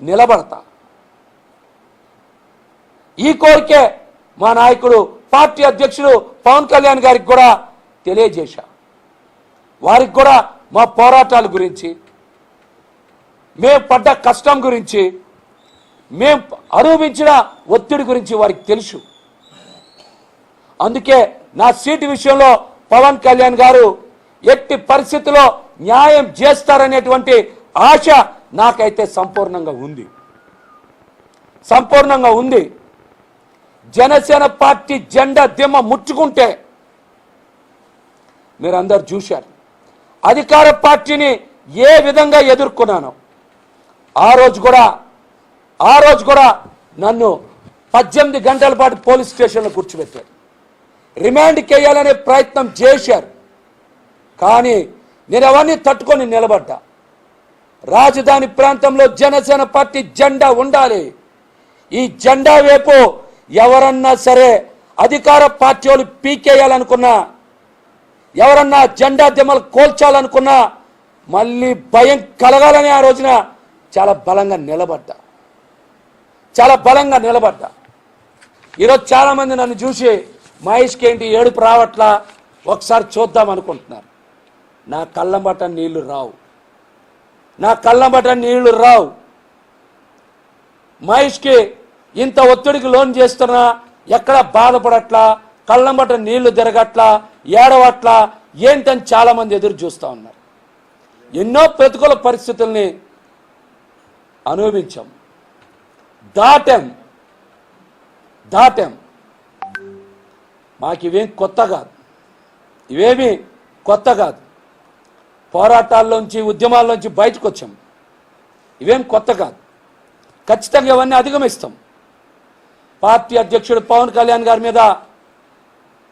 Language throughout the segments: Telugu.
నిలబడతా. ఈ కోరికే మా నాయకుడు పార్టీ అధ్యక్షుడు పవన్ కళ్యాణ్ గారికి కూడా తెలియజేశా. వారికి కూడా మా పోరాటాల గురించి, మేము పడ్డ కష్టం గురించి, మేము అనుభవించిన ఒత్తిడి గురించి వారికి తెలుసు. అందుకే నా సీటు విషయంలో పవన్ కళ్యాణ్ గారు ఎట్టి పరిస్థితుల్లో న్యాయం చేస్తారనేటువంటి ఆశ నాకైతే సంపూర్ణంగా ఉంది. జనసేన పార్టీ జెండా దిమ్మ ముట్టుకుంటే మీరందరూ చూశారు అధికార పార్టీని ఏ విధంగా ఎదుర్కొన్నాను. ఆ రోజు కూడా నన్ను 18 గంటల పాటు పోలీస్ స్టేషన్లో కూర్చోబెట్టారు. రిమాండ్కి వేయాలనే ప్రయత్నం చేశారు. కానీ నేను అవన్నీ తట్టుకొని నిలబడ్డా. రాజధాని ప్రాంతంలో జనసేన పార్టీ జెండా ఉండాలి. ఈ జెండా వైపు ఎవరన్నా సరే అధికార పార్టీ వాళ్ళు పీకేయాలనుకున్నా, ఎవరన్నా జెండా దిమ్మలు కోల్చాలనుకున్నా మళ్ళీ భయం కలగాలని ఆ రోజున చాలా బలంగా నిలబడ్డా. ఈరోజు చాలామంది నన్ను చూసి మహేష్కి ఏంటి ఏడుపు రావట్లా, ఒకసారి చూద్దాం అనుకుంటున్నారు. నా కళ్ళంబట నీళ్లు రావు. మహేష్కి ఇంత ఒత్తిడికి లోన్ చేస్తున్నా ఎక్కడ బాధపడట్లా, కళ్ళంబట నీళ్లు తిరగట్లా, ఏడవట్లా ఏంటని చాలామంది ఎదురు చూస్తూ ఉన్నారు. ఎన్నో ప్రతికూల పరిస్థితుల్ని అనుభవించాం, దాటాం. మాకు ఇవేమీ కొత్త కాదు. పోరాటాల్లోంచి ఉద్యమాల్లోంచి బయటకు వచ్చాం. ఇవేం కొత్త కాదు. ఖచ్చితంగా ఇవన్నీ అధిగమిస్తాం. పార్టీ అధ్యక్షుడు పవన్ కళ్యాణ్ గారి మీద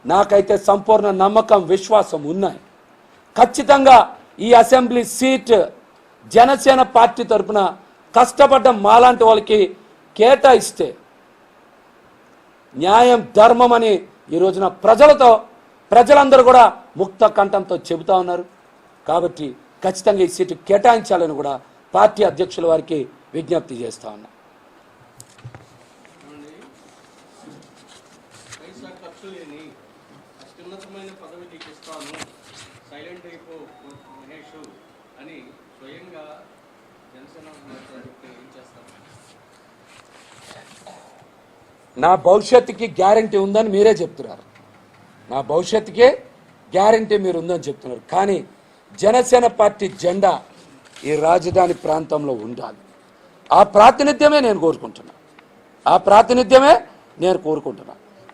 నాకైతే సంపూర్ణ నమ్మకం, విశ్వాసం ఉన్నాయి. ఖచ్చితంగా ఈ అసెంబ్లీ సీట్ జనసేన పార్టీ తరఫున కష్టపడ్డ మాలాంటి వాళ్ళకి కేటాయిస్తే న్యాయం, ధర్మం అని ఈ రోజున ప్రజలందరూ కూడా ముక్త కంఠంతో చెబుతా ఉన్నారు. కాబట్టి ఖచ్చితంగా ఈ సీటు కేటాయించాలని కూడా పార్టీ అధ్యక్షుల వారికి విజ్ఞప్తి చేస్తా ఉన్నా. నా భవిష్యత్తుకి గ్యారంటీ ఉందని మీరే చెప్తున్నారు. నా భవిష్యత్తుకే గ్యారంటీ మీరు ఉందని చెప్తున్నారు. కానీ జనసేన పార్టీ జెండా ఈ రాజధాని ప్రాంతంలో ఉండాలి. ఆ ప్రాతినిధ్యమే నేను కోరుకుంటున్నా.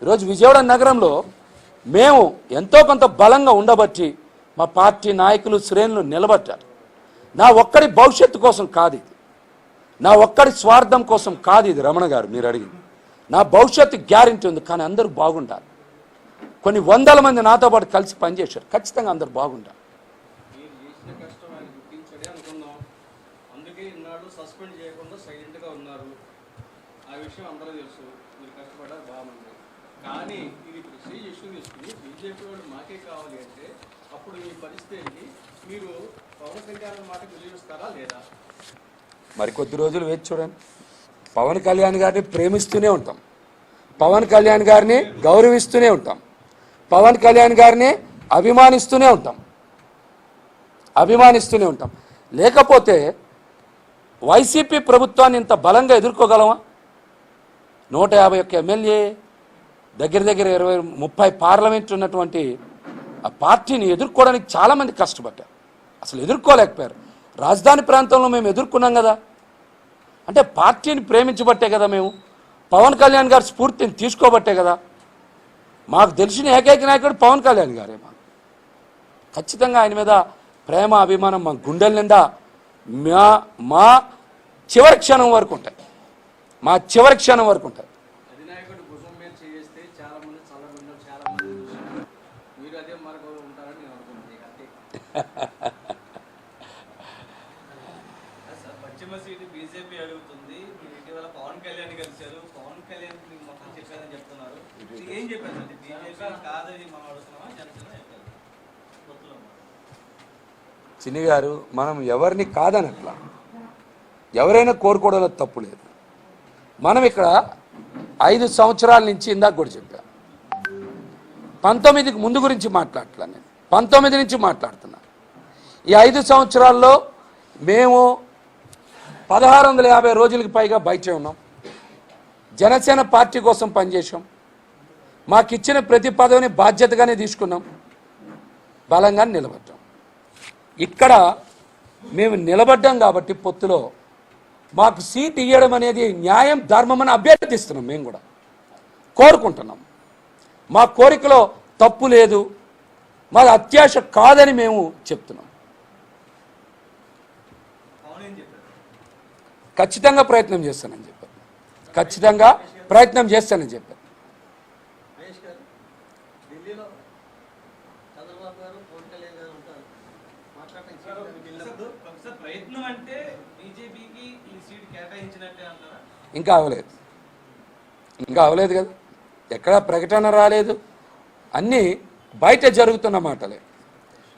ఈరోజు విజయవాడ నగరంలో మేము ఎంతో కొంత బలంగా ఉండబట్టి మా పార్టీ నాయకులు, శ్రేణులు నిలబడ్డారు. నా ఒక్కడి భవిష్యత్తు కోసం కాదు ఇది, నా ఒక్కడి స్వార్థం కోసం కాదు ఇది. రమణ గారు మీరు అడిగింది, నా భవిష్యత్తు గ్యారంటీ ఉంది. కానీ అందరూ బాగుండాలి. కొన్ని వందల మంది నాతో పాటు కలిసి పనిచేశారు. ఖచ్చితంగా అందరూ బాగుండాలి. మరి కొద్ది రోజులు వేచి చూడండి. పవన్ కళ్యాణ్ గారిని ప్రేమిస్తూనే ఉంటాం, పవన్ కళ్యాణ్ గారిని గౌరవిస్తూనే ఉంటాం, పవన్ కళ్యాణ్ గారిని అభిమానిస్తూనే ఉంటాం. లేకపోతే వైసీపీ ప్రభుత్వాన్ని ఇంత బలంగా ఎదుర్కోగలమా? 151 ఎమ్మెల్యే, దగ్గర 20-30 పార్లమెంట్ ఉన్నటువంటి ఆ పార్టీని ఎదుర్కోవడానికి చాలామంది కష్టపడ్డారు. అసలు ఎదుర్కోలేకపోయారు. రాజధాని ప్రాంతంలో మేము ఎదుర్కొన్నాం కదా. అంటే పార్టీని ప్రేమించబట్టే కదా, మేము పవన్ కళ్యాణ్ గారి స్ఫూర్తిని తీసుకోబట్టే కదా. మాకు తెలిసిన ఏకైక నాయకుడు పవన్ కళ్యాణ్ గారే. ఖచ్చితంగా ఆయన మీద ప్రేమ, అభిమానం మా గుండెల నిండా మా చివరి క్షణం వరకు ఉంటాయి. పశ్చిమ సీటు బీజేపీ అడుగుతుంది. మీరు ఇటీవల పవన్ కళ్యాణ్ కలిశారు. పవన్ కళ్యాణ్ మొత్తం చెప్పారని చెప్తున్నారు. ఏం చెప్పారు? బీజేపీ కాదని మనం అడుగుతున్నామా? జనసేన చెప్పారు. చిన్ని గారు, మనం ఎవరిని కాదనట్లా. ఎవరైనా కోరుకోవడంలో తప్పు లేదు. మనం ఇక్కడ 5 సంవత్సరాల నుంచి ఇందాక కూడా చెప్పా, 19కి ముందు గురించి మాట్లాడట్లా, నేను 19 నుంచి మాట్లాడుతున్నా. ఈ 5 సంవత్సరాల్లో మేము 1650 రోజులకి పైగా బయటే ఉన్నాం. జనసేన పార్టీ కోసం పనిచేసాం. మాకిచ్చిన ప్రతి పదవిని బాధ్యతగానే తీసుకున్నాం. బలంగా నిలబడ్డాం. ఇక్కడ మేము నిలబడ్డాం కాబట్టి పొత్తులో మాకు సీట్ ఇవ్వడం అనేది న్యాయం, ధర్మం అని అభ్యర్థిస్తున్నాం. మేము కూడా కోరుకుంటున్నాం. మా కోరికలో తప్పు లేదు, మాది అత్యాశ కాదని మేము చెప్తున్నాం. ఖచ్చితంగా ప్రయత్నం చేస్తానని చెప్పారు. ఖచ్చితంగా ప్రయత్నం చేస్తానని చెప్పారు. ఇంకా అవ్వలేదు కదా, ఎక్కడా ప్రకటన రాలేదు, అన్నీ బయట జరుగుతున్న మాటలే.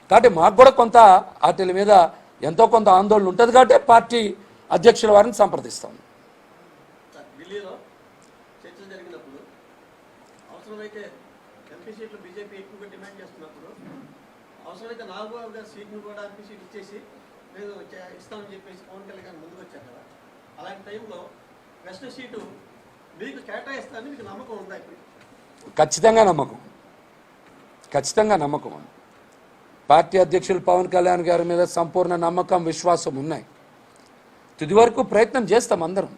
కాబట్టి మాకు కూడా కొంత వాటి మీద ఎంతో కొంత ఆందోళన ఉంటుంది. కాబట్టి పార్టీ అధ్యక్షుల వారిని సంప్రదిస్తాం. ఢిల్లీలో చర్చలు జరిగినప్పుడు అవసరమైతే ఎంపీ సీట్లు బీజేపీ ఎక్కువగా డిమాండ్ చేస్తున్నప్పుడు అవసరమైతే నాగబాబు గారి సీట్ను కూడా ఎంపీ సీట్ ఇచ్చేసి మేము ఇస్తామని చెప్పేసి పవన్ కళ్యాణ్ ముందుకు వచ్చారు కదా. అలాంటి టైంలో వెస్ట్ సీటు మీకు కేటాయిస్తారని మీకు నమ్మకం ఉందా? ఇప్పుడు ఖచ్చితంగా నమ్మకం ఉంది. పార్టీ అధ్యక్షులు పవన్ కళ్యాణ్ గారి మీద సంపూర్ణ నమ్మకం, విశ్వాసం ఉన్నాయి. తుది వరకు ప్రయత్నం చేస్తాం అందరం.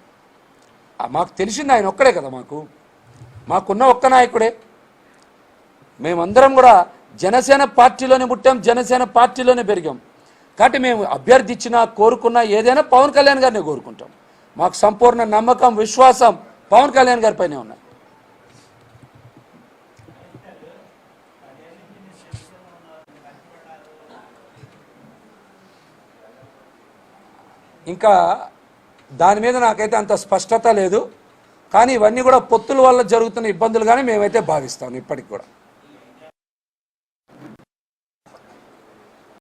మాకు తెలిసింది ఆయన ఒక్కడే కదా, మాకున్న ఒక్క నాయకుడే. మేమందరం కూడా జనసేన పార్టీలోనే పుట్టాం, జనసేన పార్టీలోనే పెరిగాం. కాబట్టి మేము అభ్యర్థించినా కోరుకున్నా ఏదైనా పవన్ కళ్యాణ్ గారినే కోరుకుంటాం. మాకు సంపూర్ణ నమ్మకం, విశ్వాసం పవన్ కళ్యాణ్ గారిపైనే ఉన్నాయి. ఇంకా దాని మీద నాకైతే అంత స్పష్టత లేదు. కానీ ఇవన్నీ కూడా పొత్తుల వల్ల జరుగుతున్న ఇబ్బందులు కానీ మేమైతే భావిస్తాం ఇప్పటికి కూడా.